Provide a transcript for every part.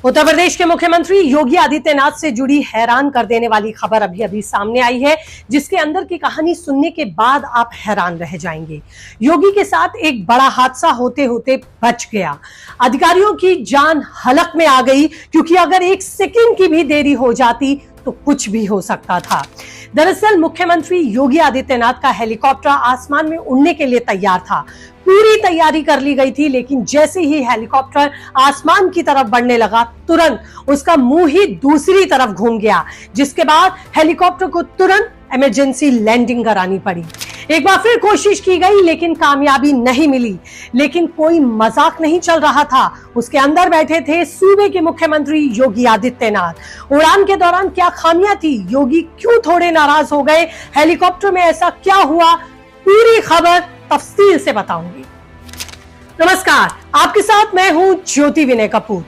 उत्तर प्रदेश के मुख्यमंत्री योगी आदित्यनाथ से जुड़ी हैरान कर देने वाली खबर अभी अभी सामने आई है, जिसके अंदर की कहानी सुनने के बाद आप हैरान रह जाएंगे। योगी के साथ एक बड़ा हादसा होते होते बच गया। अधिकारियों की जान हलक में आ गई, क्योंकि अगर एक सेकंड की भी देरी हो जाती तो कुछ भी हो सकता था। दरअसल मुख्यमंत्री योगी आदित्यनाथ का हेलीकॉप्टर आसमान में उड़ने के लिए तैयार था। पूरी तैयारी कर ली गई थी, लेकिन जैसे ही हेलीकॉप्टर आसमान की तरफ बढ़ने लगा, तुरंत उसका मुंह ही दूसरी तरफ घूम गया, जिसके बाद हेलीकॉप्टर को तुरंत इमरजेंसी लैंडिंग करानी पड़ी। एक बार फिर कोशिश की गई, लेकिन कामयाबी नहीं मिली। लेकिन कोई मजाक नहीं चल रहा था। उसके अंदर बैठे थे सूबे के मुख्यमंत्री योगी आदित्यनाथ। उड़ान के दौरान क्या खामियां थी, योगी क्यों थोड़े नाराज हो गए, हेलीकॉप्टर में ऐसा क्या हुआ, पूरी खबर तफसील से बताऊंगी। नमस्कार, आपके साथ मैं हूं ज्योति विनय कपूर।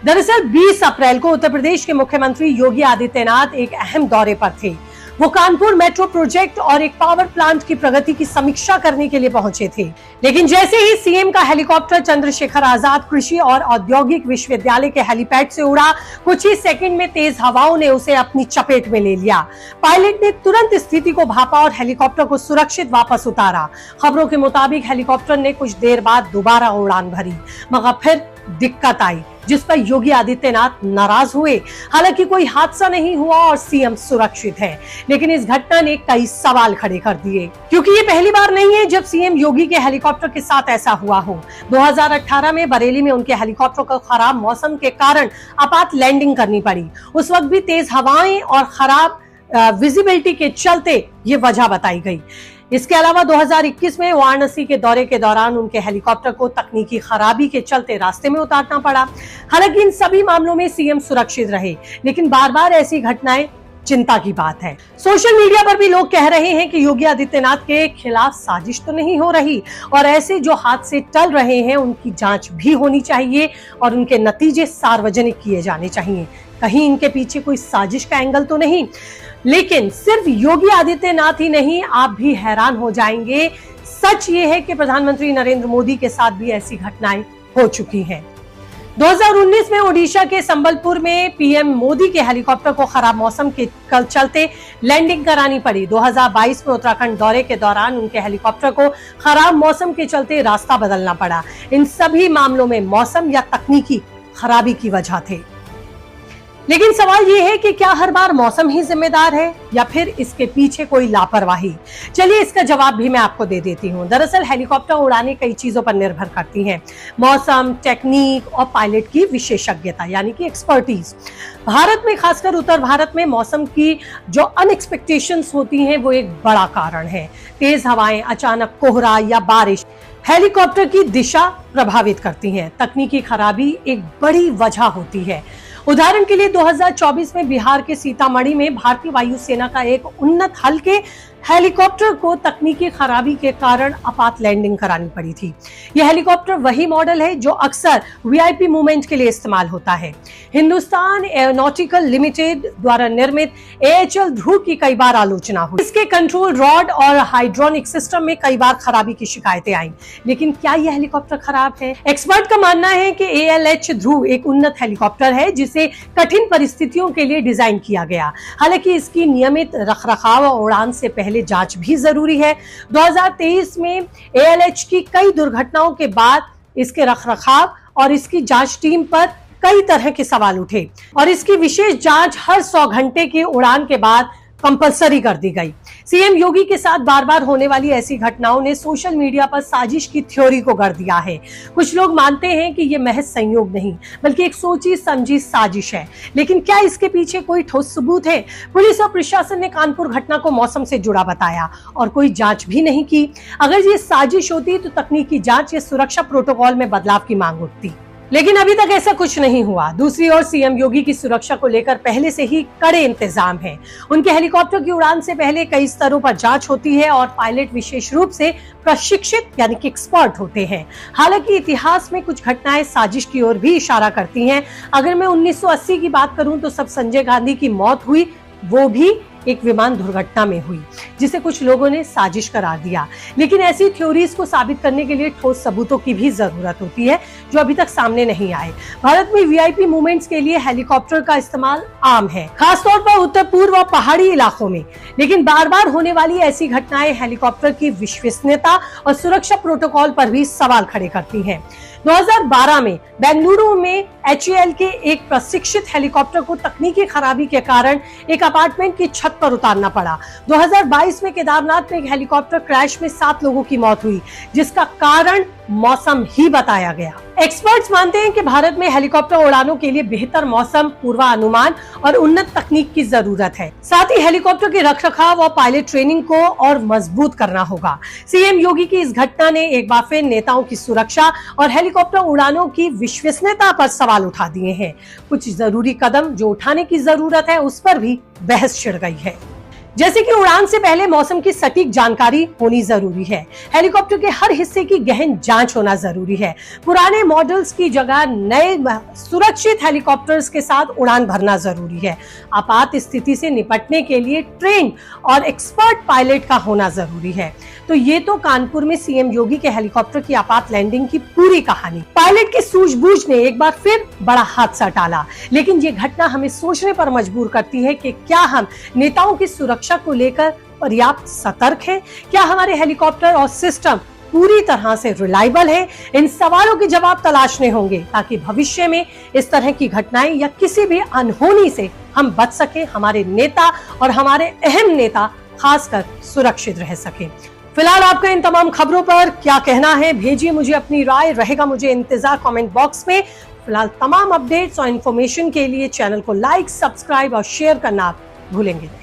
दरअसल 20 अप्रैल को उत्तर प्रदेश के मुख्यमंत्री योगी आदित्यनाथ एक अहम दौरे पर थे। वो कानपुर मेट्रो प्रोजेक्ट और एक पावर प्लांट की प्रगति की समीक्षा करने के लिए पहुंचे थे। लेकिन जैसे ही सीएम का हेलीकॉप्टर चंद्रशेखर आजाद कृषि और औद्योगिक विश्वविद्यालय के हेलीपैड से उड़ा, कुछ ही सेकंड में तेज हवाओं ने उसे अपनी चपेट में ले लिया। पायलट ने तुरंत स्थिति को भांपा और हेलीकॉप्टर को सुरक्षित वापस उतारा। खबरों के मुताबिक हेलीकॉप्टर ने कुछ देर बाद दोबारा उड़ान भरी, मगर फिर दिक्कत आई, जिस पर योगी आदित्यनाथ नाराज हुए। हालांकि कोई हादसा नहीं हुआ और सीएम सुरक्षित है, लेकिन इस घटना ने कई सवाल खड़े कर दिए, क्योंकि ये पहली बार नहीं है जब सीएम योगी के हेलीकॉप्टर के साथ ऐसा हुआ हो। 2018 में बरेली में उनके हेलीकॉप्टर को खराब मौसम के कारण आपात लैंडिंग करनी पड़ी। उस वक्त भी तेज हवाएं और खराब विजिबिलिटी के चलते ये वजह बताई गई। इसके अलावा 2021 में वाराणसी के दौरे के दौरान उनके हेलीकॉप्टर को तकनीकी खराबी के चलते रास्ते में उतारना पड़ा। हालांकि इन सभी मामलों में सीएम सुरक्षित रहे, लेकिन बार बार ऐसी घटनाएं चिंता की बात है। सोशल मीडिया पर भी लोग कह रहे हैं कि योगी आदित्यनाथ के खिलाफ साजिश तो नहीं हो रही, और ऐसे जो हादसे टल रहे हैं उनकी जांच भी होनी चाहिए और उनके नतीजे सार्वजनिक किए जाने चाहिए। कहीं इनके पीछे कोई साजिश का एंगल तो नहीं। लेकिन सिर्फ योगी आदित्यनाथ ही नहीं, आप भी हैरान हो जाएंगे। सच ये है कि प्रधानमंत्री नरेंद्र मोदी के साथ भी ऐसी घटनाएं हो चुकी हैं। 2019 में ओडिशा के संबलपुर में पीएम मोदी के हेलीकॉप्टर को खराब मौसम के चलते लैंडिंग करानी पड़ी। 2022 में उत्तराखंड दौरे के दौरान उनके हेलीकॉप्टर को खराब मौसम के चलते रास्ता बदलना पड़ा। इन सभी मामलों में मौसम या तकनीकी खराबी की वजह थे। लेकिन सवाल ये है कि क्या हर बार मौसम ही जिम्मेदार है या फिर इसके पीछे कोई लापरवाही? चलिए इसका जवाब भी मैं आपको दे देती हूँ। दरअसल हेलीकॉप्टर उड़ाने कई चीजों पर निर्भर करती हैं। मौसम, टेक्निक और पायलट की विशेषज्ञता यानी कि एक्सपर्टीज। भारत में, खासकर उत्तर भारत में, मौसम की जो अनएक्सपेक्टेशंस होती हैं वो एक बड़ा कारण है। तेज हवाएं, अचानक कोहरा या बारिश हेलीकॉप्टर की दिशा प्रभावित करती हैं। तकनीकी खराबी एक बड़ी वजह होती है। उदाहरण के लिए 2024 में बिहार के सीतामढ़ी में भारतीय वायुसेना का एक उन्नत हल्के हेलीकॉप्टर को तकनीकी खराबी के कारण आपात लैंडिंग करानी पड़ी थी। यह हेलीकॉप्टर वही मॉडल है जो अक्सर वीआईपी मूवमेंट के लिए इस्तेमाल होता है। हिंदुस्तान एरोनॉटिकल लिमिटेड द्वारा निर्मित AHL ध्रुव की कई बार आलोचना हुई। इसके कंट्रोल रॉड और हाइड्रोनिक सिस्टम में कई बार खराबी की शिकायतें आई। लेकिन क्या यह हेलीकॉप्टर खराब है? एक्सपर्ट का मानना है कि ALH ध्रुव एक उन्नत हेलीकॉप्टर है जिसे कठिन परिस्थितियों के लिए डिजाइन किया गया। हालांकि इसकी नियमित रखरखाव और उड़ान से पहले जांच भी जरूरी है। 2023 में ALH की कई दुर्घटनाओं के बाद इसके रखरखाव और इसकी जांच टीम पर कई तरह के सवाल उठे, और इसकी विशेष जांच हर 100 घंटे की उड़ान के बाद कंपलसरी कर दी गई। सीएम योगी के साथ बार बार होने वाली ऐसी घटनाओं ने सोशल मीडिया पर साजिश की थ्योरी को गढ़ दिया है। कुछ लोग मानते हैं कि ये महज संयोग नहीं, बल्कि एक सोची समझी साजिश है। लेकिन क्या इसके पीछे कोई ठोस सबूत है? पुलिस और प्रशासन ने कानपुर घटना को मौसम से जुड़ा बताया और कोई जांच भी नहीं की। अगर ये साजिश होती तो तकनीकी जांच या सुरक्षा प्रोटोकॉल में बदलाव की मांग उठती, लेकिन अभी तक ऐसा कुछ नहीं हुआ। दूसरी ओर सीएम योगी की सुरक्षा को लेकर पहले से ही कड़े इंतजाम हैं। उनके हेलीकॉप्टर की उड़ान से पहले कई स्तरों पर जांच होती है और पायलट विशेष रूप से प्रशिक्षित यानी कि एक्सपर्ट होते हैं। हालांकि इतिहास में कुछ घटनाएं साजिश की ओर भी इशारा करती हैं। अगर मैं 1980 की बात करूं तो सब संजय गांधी की मौत हुई, वो भी एक विमान दुर्घटना में हुई, जिसे कुछ लोगों ने साजिश करार दिया। लेकिन ऐसी थ्योरीज को साबित करने के लिए ठोस सबूतों की भी जरूरत होती है, जो अभी तक सामने नहीं आए। भारत में वीआईपी मूवमेंट्स के लिए हेलीकॉप्टर का इस्तेमाल आम है, खासतौर पर उत्तर पूर्व और पहाड़ी इलाकों में। लेकिन बार बार होने वाली ऐसी घटनाएं हेलीकॉप्टर की विश्वसनीयता और सुरक्षा प्रोटोकॉल पर भी सवाल खड़े करती हैं। 2012 में बेंगलुरु में HAL के एक प्रशिक्षित हेलीकॉप्टर को तकनीकी खराबी के कारण एक अपार्टमेंट की छत पर उतारना पड़ा। 2022 में केदारनाथ में एक हेलीकॉप्टर क्रैश में 7 लोगों की मौत हुई, जिसका कारण मौसम ही बताया गया। एक्सपर्ट्स मानते हैं कि भारत में हेलीकॉप्टर उड़ानों के लिए बेहतर मौसम पूर्वानुमान और उन्नत तकनीक की जरूरत है। साथ ही हेलीकॉप्टर के रखरखाव और पायलट ट्रेनिंग को और मजबूत करना होगा। सीएम योगी की इस घटना ने एक बार फिर नेताओं की सुरक्षा और हेलीकॉप्टर उड़ानों की विश्वसनीयता पर सवाल उठा दिए हैं। कुछ जरूरी कदम जो उठाने की जरूरत है, उस पर भी बहस छिड़ गई है, जैसे कि उड़ान से पहले मौसम की सटीक जानकारी होनी जरूरी है। हेलीकॉप्टर के हर हिस्से की गहन जांच होना जरूरी है। पुराने मॉडल्स की जगह नए सुरक्षित हेलीकॉप्टर्स के साथ उड़ान भरना जरूरी है। आपात स्थिति से निपटने के लिए ट्रेन और एक्सपर्ट पायलट का होना जरूरी है। तो ये तो कानपुर में सीएम योगी के हेलीकॉप्टर की आपात लैंडिंग की पूरी कहानी। पायलट की सूझबूझ ने एक बार फिर बड़ा हादसा टाला, लेकिन ये घटना हमें सोचने पर मजबूर करती है कि क्या हम नेताओं की सुरक्षा को लेकर पर्याप्त सतर्क हैं? क्या हमारे हेलीकॉप्टर और सिस्टम पूरी तरह से रिलायबल है? इन सवालों के जवाब तलाशने होंगे, ताकि भविष्य में इस तरह की घटनाएं या किसी भी अनहोनी से हम बच सके, हमारे नेता और हमारे अहम नेता खासकर सुरक्षित रह सके। फिलहाल आपका इन तमाम खबरों पर क्या कहना है? भेजिए मुझे अपनी राय, रहेगा मुझे इंतजार कमेंट बॉक्स में। फिलहाल तमाम अपडेट्स और इन्फॉर्मेशन के लिए चैनल को लाइक, सब्सक्राइब और शेयर करना आप भूलेंगे नहीं।